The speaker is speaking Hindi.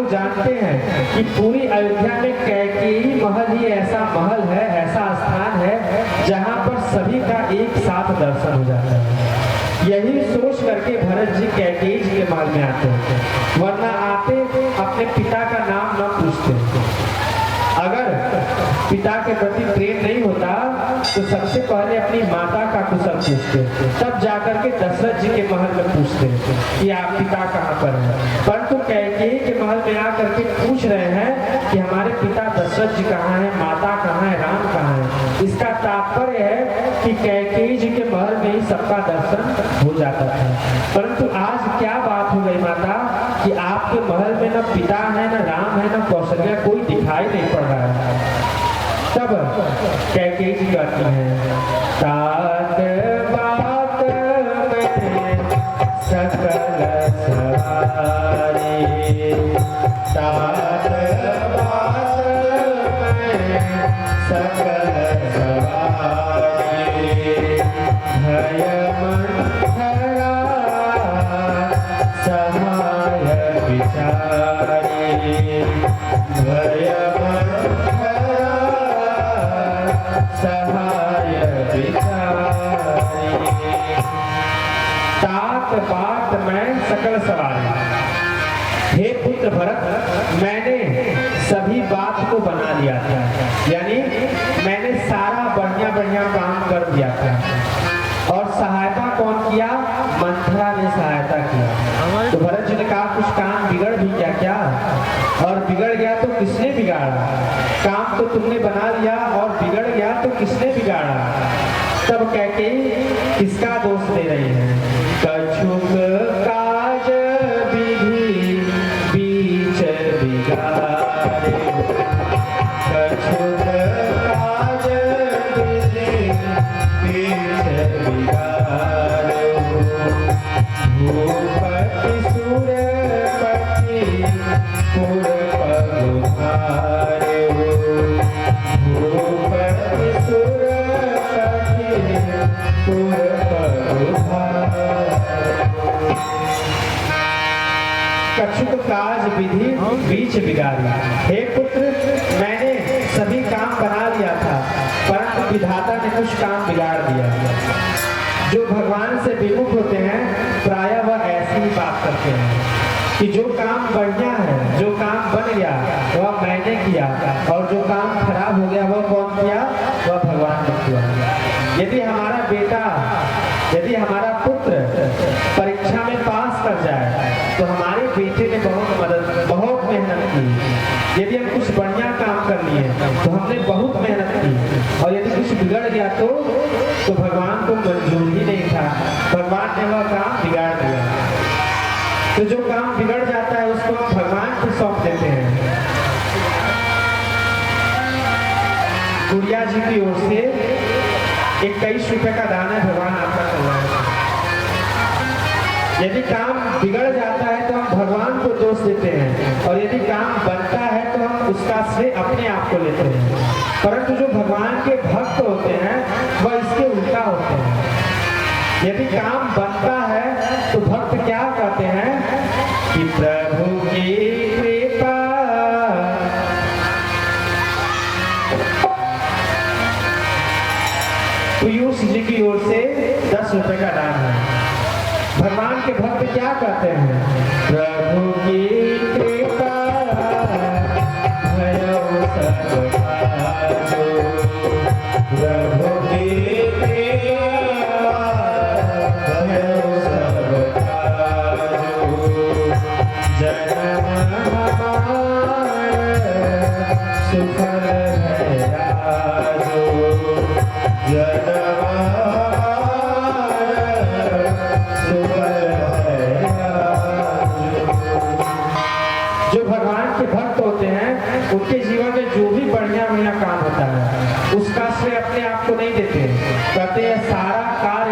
जानते हैं कि पूरी अयोध्या में कैकेयी महल ही ऐसा महल है, ऐसा स्थान है जहां पर सभी का एक साथ दर्शन हो जाता है। यही सोच करके भरत जी कैकेयी जी के महल में आते हैं, वरना आते अपने पिता का नाम न पूछते। अगर पिता के प्रति प्रेम नहीं होता तो सबसे पहले अपनी माता का कुशल पूछते, तब जाकर के दशरथ जी के महल में पूछते कि आप पिता कहाँ पर हैं। परंतु कैकेयी के महल में आकर के पूछ रहे हैं कि हमारे पिता दशरथ जी कहाँ हैं, माता कहाँ है, राम कहाँ है। इसका तात्पर्य है कि कैकेयी जी के महल में ही सबका दर्शन हो जाता था। परंतु आज क्या बात हो गई माता कि आपके महल में न पिता है, न राम है, न कौशल्या, कोई दिखाई नहीं पड़ रहा है। तब कैकेयी जी कहती हैं, तात बात में सकल सवारी, तात बात में सकल सवारी, भय मंथरा सहाय विचारी, भय सहाय विचारी, तात बात में सकल सवारी। हे पुत्र भरत, मैंने सभी बात को बना लिया था, यानी मैंने सारा बढ़िया बढ़िया काम कर दिया था। और सहायता कौन किया? मंथरा ने सहायता किया। तो भरत जी ने कहा कुछ काम बिगड़ भी गया क्या? और बिगड़ गया तो किसने बिगाड़ा? काम तो तुमने बना लिया और बिगड़ गया तो किसने बिगाड़ा? तब कैकेयी किसका दोष दे रही है? कछुक काज विधि बीच बिगाड़े, कछुक काज विधि बीच बिगाड़े, भूपति सूरपति पुर पगुधारे, भूपति सूरपति पुर पगुधारे। कछुक काज विधि बीच बिगाड़ी। हे पुत्र, मैंने सभी काम बना लिया था, परंतु विधाता ने कुछ काम बिगाड़ दिया। जो भगवान से विमुख होते हैं प्रायः वह ऐसी ही बात करते हैं कि जो काम बढ़िया है, जो काम बन गया वह मैंने किया, और जो काम खराब हो गया वह कौन किया? वह भगवान ने किया। यदि हमारा बेटा, यदि हमारा पुत्र परीक्षा में पास कर जाए तो हमारे बेटे ने बहुत मेहनत की। यदि हम कुछ बढ़िया काम कर लिए तो हमने बहुत मेहनत की, और यदि कुछ बिगड़ गया तो भगवान को मंजूर ही नहीं था, भगवान ने वह काम बिगाड़ दिया। तो जो काम बिगड़ जाता है उसको हम भगवान को सौंप देते हैं। गुड़िया जी की ओर से 21 रुपए का दान है, भगवान आपका कल्याण है। यदि काम बिगड़ जाता है तो हम भगवान को दोष देते हैं, और यदि काम बनता है तो हम उसका श्रेय अपने आप को लेते हैं। परंतु जो भगवान के भक्त होते हैं वह इसके उल्टा होते हैं। यदि काम बनता है तो भक्त क्या कहते हैं कि प्रभु की कृपा, पीयूष जी की ओर से 10 रुपए का दान है। भगवान के भक्त क्या कहते हैं? प्रभु की कृपा भयो सब भाजो, प्रभु की कृपा भयो सब भाजो, जन्म हमार सुफल है राजो, जन्म जो भगवान के भक्त होते हैं उनके जीवन में जो भी बढ़िया बढ़िया काम होता है उसका श्रेय अपने आप को नहीं देते, कहते हैं सारा काज